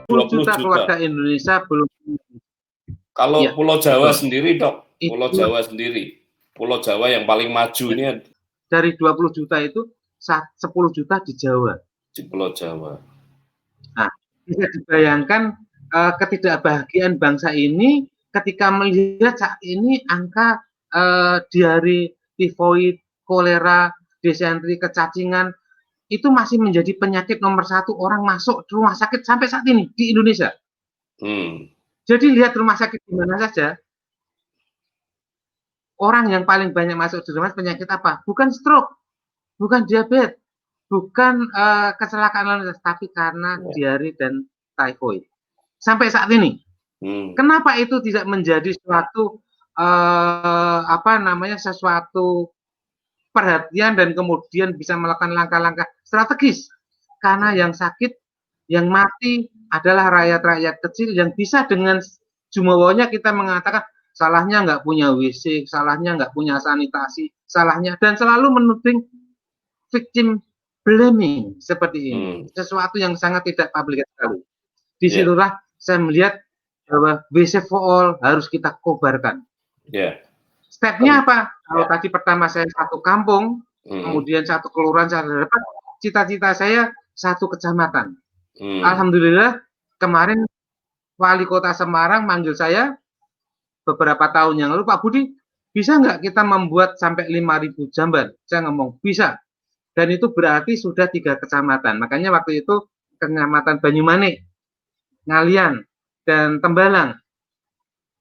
juta keluarga Indonesia belum. Kalau Ya, Pulau Jawa betul. sendiri, Dok. Pulau Itu Jawa sendiri. Pulau Jawa yang paling maju ya, ini dari 20 juta itu 10 juta di Jawa. di Pulau Jawa. Nah, bisa dibayangkan ketidakbahagiaan bangsa ini ketika melihat saat ini angka diare, tifoid, kolera, disentri, kecacingan itu masih menjadi penyakit nomor 1 orang masuk rumah sakit sampai saat ini di Indonesia. Jadi lihat rumah sakit di mana saja, orang yang paling banyak masuk di rumah penyakit apa? Bukan stroke, bukan diabetes, bukan kecelakaan lalu lintas, tapi karena diare dan tifoid. Sampai saat ini. Kenapa itu tidak menjadi suatu sesuatu perhatian dan kemudian bisa melakukan langkah-langkah strategis? Karena yang sakit, yang mati adalah rakyat-rakyat kecil yang bisa dengan jumawonya kita mengatakan salahnya nggak punya WC, salahnya nggak punya sanitasi, salahnya, dan selalu menuding victim blaming seperti ini. Sesuatu yang sangat tidak publik sekali. Disitulah saya melihat bahwa WC for all harus kita kobarkan. Stepnya apa? Kalau tadi pertama saya satu kampung, kemudian satu kelurahan, cita-cita saya satu kecamatan. Alhamdulillah kemarin wali kota Semarang manggil saya beberapa tahun yang lalu, Pak Budi, bisa nggak kita membuat sampai 5.000 jamban? Saya ngomong, bisa. Dan itu berarti sudah 3 kecamatan. Makanya waktu itu Kecamatan Banyumanik, Ngalian, dan Tembalang.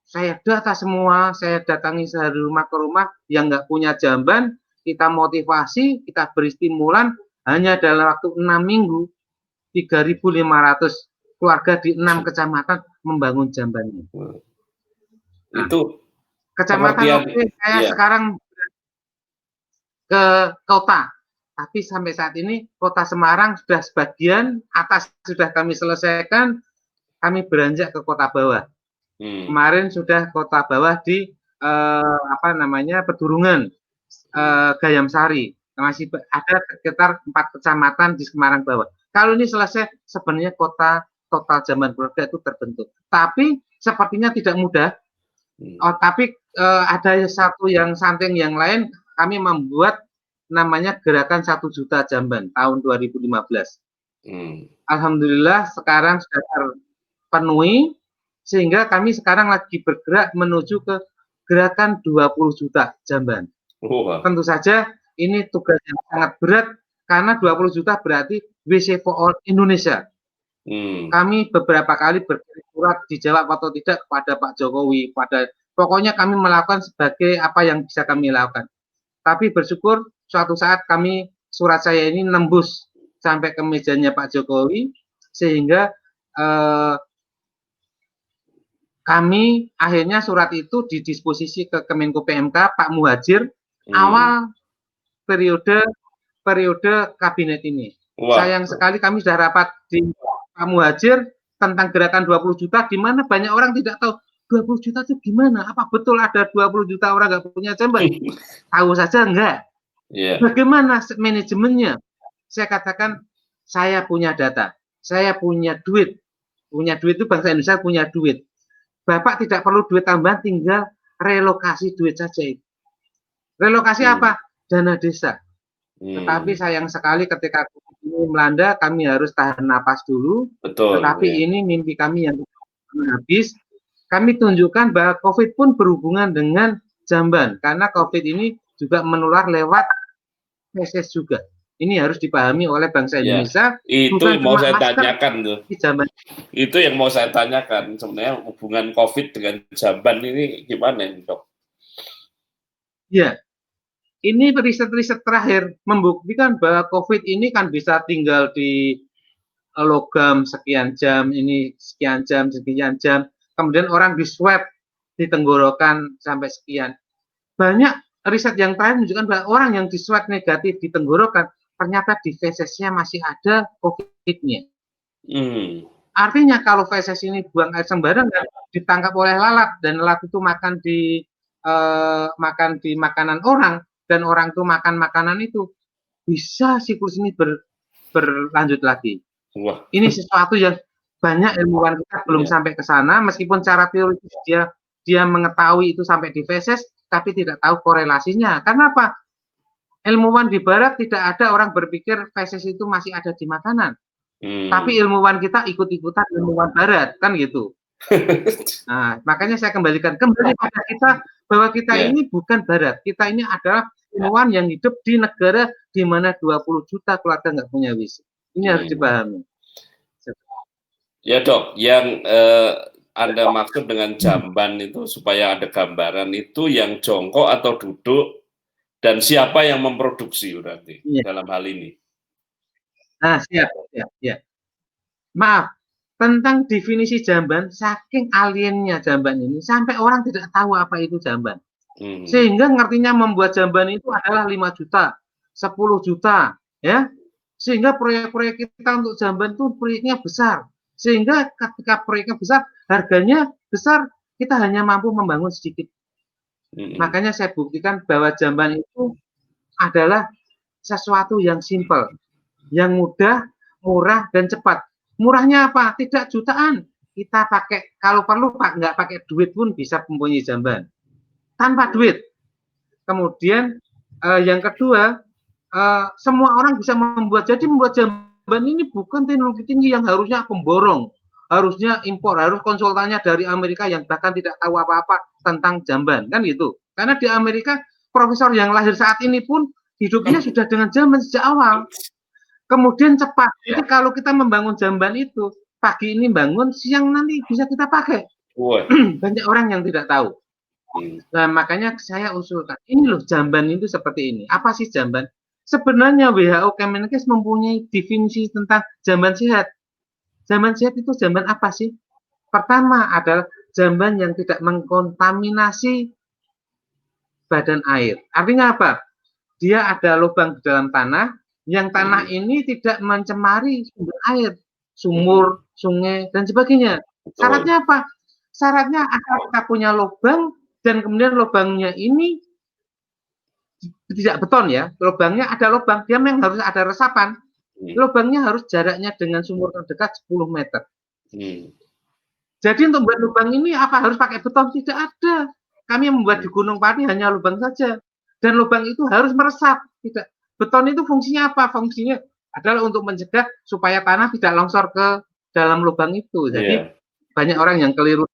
Saya data semua, saya datangi sehari rumah ke rumah yang nggak punya jamban, kita motivasi, kita beri stimulan, hanya dalam waktu 6 minggu, 3.500 keluarga di 6 kecamatan membangun jambannya. Nah, itu kecamatan saya sekarang ke kota, tapi sampai saat ini kota Semarang sudah sebagian atas sudah kami selesaikan, kami beranjak ke kota bawah. Kemarin sudah kota bawah di Pedurungan, Gayamsari, masih ada sekitar 4 kecamatan di Semarang bawah. Kalau ini selesai, sebenarnya kota total jamban keluarga itu terbentuk. Tapi sepertinya tidak mudah. Tapi ada satu yang samping yang lain, kami membuat namanya gerakan 1 juta jamban tahun 2015. Alhamdulillah sekarang sudah terpenuhi, sehingga kami sekarang lagi bergerak menuju ke gerakan 20 juta jamban. Tentu saja ini tugas yang sangat berat, karena 20 juta berarti WC for all Indonesia. Kami beberapa kali berkirim surat, dijawab atau tidak kepada Pak Jokowi, pokoknya kami melakukan sebagai apa yang bisa kami lakukan. Tapi bersyukur suatu saat surat saya ini nembus sampai ke mejanya Pak Jokowi, sehingga kami akhirnya surat itu didisposisi ke Kemenko PMK Pak Muhadjir awal periode kabinet ini. Sayang sekali kami sudah rapat di Pak Muhadjir tentang gerakan 20 juta, di mana banyak orang tidak tahu 20 juta itu gimana? Apa betul ada 20 juta orang nggak punya jamban? Tahu saja enggak. Bagaimana manajemennya? Saya katakan, saya punya data, saya punya duit. Punya duit itu bangsa Indonesia punya duit. Bapak tidak perlu duit tambahan, tinggal relokasi duit saja. Relokasi apa? Dana desa. Tetapi sayang sekali ketika ini melanda, kami harus tahan napas dulu. Tetapi ini mimpi kami yang habis. Kami tunjukkan bahwa COVID pun berhubungan dengan jamban, karena COVID ini juga menular lewat feses juga. Ini harus dipahami oleh bangsa Indonesia. Itu yang mau saya tanyakan tuh. Itu yang mau saya tanyakan, sebenarnya hubungan COVID dengan jamban ini gimana, Dok? Ya, ini riset-riset terakhir membuktikan bahwa COVID ini kan bisa tinggal di logam sekian jam, ini sekian jam, kemudian orang di swab di tenggorokan sampai sekian. Banyak riset yang terakhir menunjukkan bahwa orang yang di swab negatif di tenggorokan, ternyata di fesesnya masih ada COVID-nya. Artinya kalau feses ini buang air sembarangan, ditangkap oleh lalat, dan lalat itu makan di makanan orang, dan orang itu makan makanan itu, bisa siklus ini berlanjut lagi. Ini sesuatu yang banyak ilmuwan kita belum sampai ke sana, meskipun secara teoritis dia mengetahui itu sampai di feses, tapi tidak tahu korelasinya. Karena apa? Ilmuwan di barat tidak ada orang berpikir feses itu masih ada di makanan. Tapi ilmuwan kita ikut-ikutan ilmuwan barat, kan gitu. Nah, makanya saya kembali pada kita, bahwa kita ini bukan barat. Kita ini adalah ilmuwan yang hidup di negara di mana 20 juta keluarga nggak punya WC. Ini harus dipahami. Ya dok, yang Anda maksud dengan jamban itu supaya ada gambaran itu yang jongkok atau duduk dan siapa yang memproduksi berarti dalam hal ini? Nah, siap. Maaf, tentang definisi jamban, saking aliennya jamban ini sampai orang tidak tahu apa itu jamban. Sehingga ngertinya membuat jamban itu adalah 5 juta, 10 juta, ya. Sehingga proyek-proyek kita untuk jamban itu proyeknya besar. Sehingga ketika proyeknya besar, harganya besar, kita hanya mampu membangun sedikit. Makanya saya buktikan bahwa jamban itu adalah sesuatu yang simpel, yang mudah, murah, dan cepat. Murahnya apa? Tidak jutaan. Kita pakai, kalau perlu nggak pakai duit pun bisa mempunyai jamban. Tanpa duit. Kemudian yang kedua, semua orang bisa membuat. Jadi membuat jamban ini bukan teknologi tinggi yang harusnya pemborong, harusnya impor, harus konsultannya dari Amerika yang bahkan tidak tahu apa-apa tentang jamban, kan gitu. Karena di Amerika profesor yang lahir saat ini pun hidupnya sudah dengan jamban sejak awal. Kemudian cepat. Jadi kalau kita membangun jamban itu, pagi ini bangun, siang nanti bisa kita pakai. Banyak orang yang tidak tahu. Nah, makanya saya usulkan, ini loh jamban itu seperti ini. Apa sih jamban? Sebenarnya WHO Kemenkes mempunyai definisi tentang jamban sehat. Jamban sehat itu jamban apa sih? Pertama adalah jamban yang tidak mengkontaminasi badan air. Artinya apa? Dia ada lubang di dalam tanah, yang tanah ini tidak mencemari sumber air, sumur, sungai, dan sebagainya. Syaratnya apa? Syaratnya asal kita punya lubang, dan kemudian lubangnya ini tidak beton ya, lubangnya ada lubang, dia memang harus ada resapan. Lubangnya harus jaraknya dengan sumur terdekat 10 meter. Jadi untuk membuat lubang ini apa harus pakai beton? Tidak ada. Kami membuat di Gunung Pati hanya lubang saja. Dan lubang itu harus meresap. Tidak. Beton itu fungsinya apa? Fungsinya adalah untuk mencegah supaya tanah tidak longsor ke dalam lubang itu. Jadi banyak orang yang keliru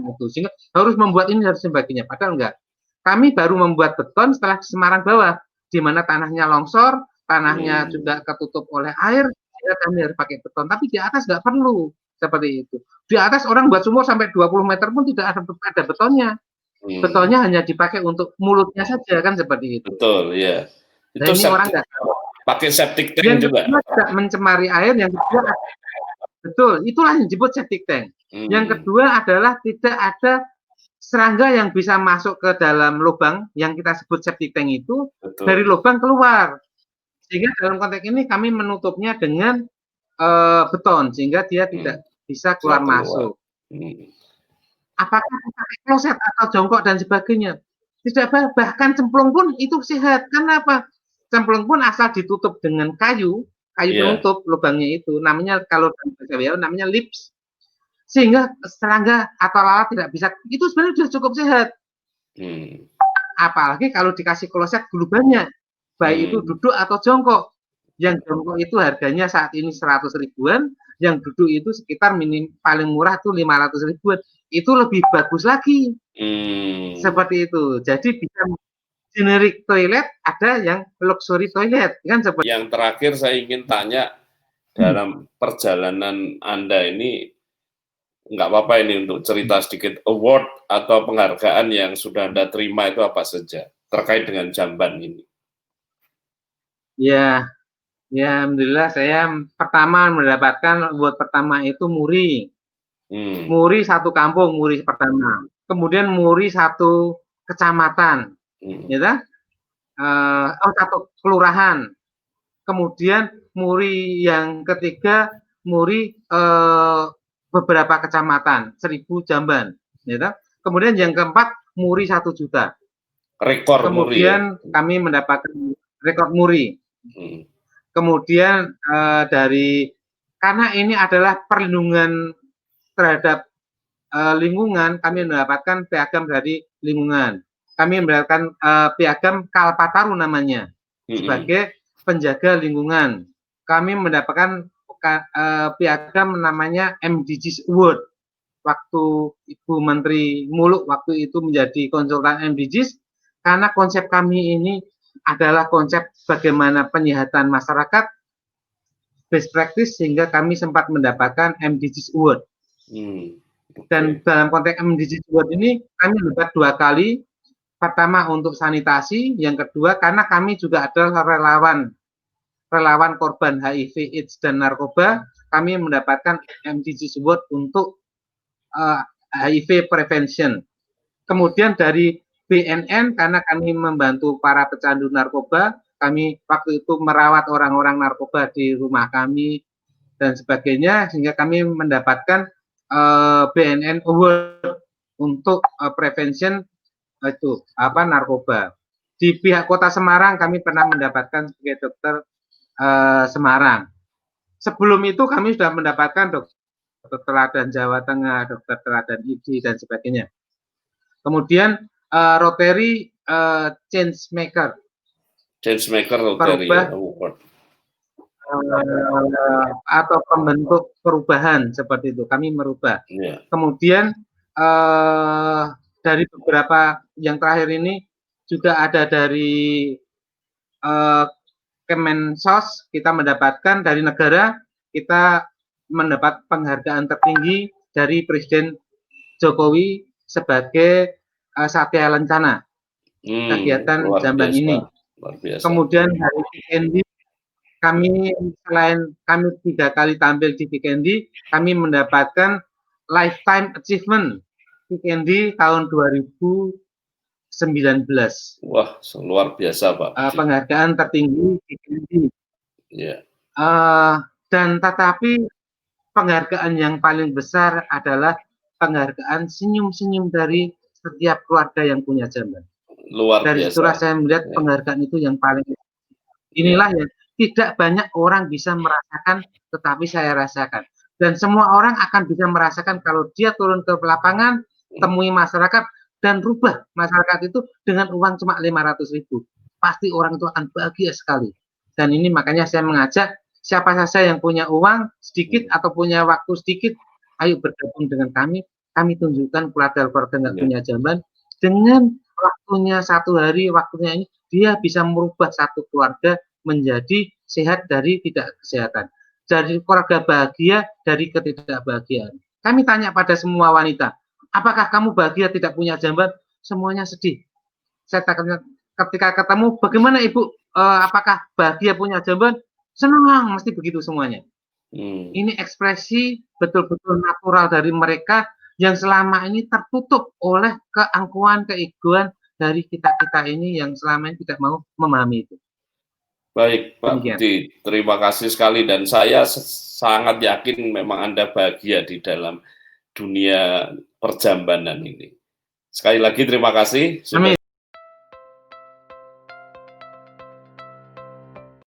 itu. Sehingga harus membuat ini harus sebagainya. Padahal enggak. Kami baru membuat beton setelah Semarang bawah, di mana tanahnya longsor, tanahnya juga ketutup oleh air, sehingga kami harus pakai beton. Tapi di atas nggak perlu seperti itu. Di atas orang buat sumur sampai 20 meter pun tidak ada betonnya. Betonnya hanya dipakai untuk mulutnya saja, kan seperti itu. Betul, ya. Nah, itu ini orang nggak tahu. Pakai septic tank yang juga. Yang kedua tidak mencemari air, yang kedua betul, itulah yang disebut septic tank. Yang kedua adalah tidak ada serangga yang bisa masuk ke dalam lubang yang kita sebut septic tank itu. Betul. Dari lubang keluar. Sehingga dalam konteks ini kami menutupnya dengan beton sehingga dia tidak bisa keluar masuk. Apakah pakai kloset atau jongkok dan sebagainya? Tidak, bahkan cemplung pun itu sehat. Karena apa? Cemplung pun asal ditutup dengan kayu penutup lubangnya itu. Namanya kalau bahasa WHO namanya lips. Sehingga serangga atau lalat tidak bisa. Itu sebenarnya sudah cukup sehat. Apalagi kalau dikasih kloset lubangnya, baik itu duduk atau jongkok. Yang jongkok itu harganya saat ini 100 ribuan, yang duduk itu sekitar paling murah itu 500 ribuan. Itu lebih bagus lagi. Seperti itu. Jadi bisa generic toilet, ada yang luxury toilet, kan seperti. Yang terakhir saya ingin tanya, dalam perjalanan Anda ini, nggak apa-apa ini untuk cerita sedikit, award atau penghargaan yang sudah Anda terima itu apa saja terkait dengan jamban ini? Ya, alhamdulillah saya pertama mendapatkan award pertama itu Muri. Muri satu kampung, Muri pertama. Kemudian Muri satu kecamatan, gitu. Satu kelurahan. Kemudian Muri yang ketiga, Muri beberapa kecamatan, 1000 jamban, gitu. Kemudian yang keempat Muri 1 juta. Rekor Muri. Kemudian kami mendapatkan rekor Muri. Kemudian dari karena ini adalah perlindungan terhadap lingkungan, kami mendapatkan piagam dari lingkungan. Kami mendapatkan piagam Kalpataru namanya, sebagai penjaga lingkungan. Kami mendapatkan piagam namanya MDGs Award. Waktu Ibu Menteri Muluk waktu itu menjadi konsultan MDGs, karena konsep kami ini adalah konsep bagaimana penyehatan masyarakat, best practice, sehingga kami sempat mendapatkan MDGs Award. Dan dalam konteks MDGs Award ini kami mendapat 2 kali. Pertama untuk sanitasi, yang kedua karena kami juga adalah relawan korban HIV/AIDS dan narkoba, kami mendapatkan MDGs Award untuk HIV prevention. Kemudian dari BNN, karena kami membantu para pecandu narkoba, kami waktu itu merawat orang-orang narkoba di rumah kami dan sebagainya, sehingga kami mendapatkan BNN Award untuk prevention itu narkoba. Di pihak Kota Semarang kami pernah mendapatkan sebagai dokter Semarang. Sebelum itu kami sudah mendapatkan dokter teladan Jawa Tengah, dokter teladan IDI dan sebagainya. Kemudian Rotary Changemaker Rotary atau pembentuk perubahan, seperti itu kami merubah. Kemudian dari beberapa yang terakhir ini juga ada dari Kemensos, kita mendapatkan dari negara, kita mendapat penghargaan tertinggi dari Presiden Jokowi sebagai Satya Lencana kegiatan Jamban ini. Kemudian dari Vikendi, kami selain kami 3 kali tampil di Vikendi, kami mendapatkan Lifetime Achievement Vikendi tahun 2019. Wah, luar biasa, Pak. Penghargaan tertinggi Vikendi. Dan tetapi penghargaan yang paling besar adalah penghargaan senyum-senyum dari setiap keluarga yang punya Jamban. Luar dari biasa. Situlah saya melihat penghargaan itu yang paling, inilah yang tidak banyak orang bisa merasakan, tetapi saya rasakan. Dan semua orang akan bisa merasakan kalau dia turun ke lapangan, temui masyarakat, dan rubah masyarakat itu dengan uang cuma 500.000. Pasti orang itu akan bahagia sekali. Dan ini makanya saya mengajak siapa saja yang punya uang sedikit atau punya waktu sedikit, ayo bergabung dengan kami. Kami tunjukkan keluarga-keluarga nggak punya Jamban, dengan waktunya 1 hari, waktunya ini dia bisa merubah satu keluarga menjadi sehat dari tidak kesehatan, dari keluarga bahagia dari ketidakbahagiaan. Kami tanya pada semua wanita, apakah kamu bahagia tidak punya Jamban? Semuanya sedih. Saya tanya, ketika ketemu, bagaimana Ibu, apakah bahagia punya Jamban? Senang, mesti begitu semuanya. Ini ekspresi betul-betul natural dari mereka yang selama ini tertutup oleh keangkuhan, keegoan dari kita-kita ini yang selama ini tidak mau memahami itu. Baik, Pak Budi, terima kasih sekali, dan saya sangat yakin memang Anda bahagia di dalam dunia perjambanan ini. Sekali lagi terima kasih.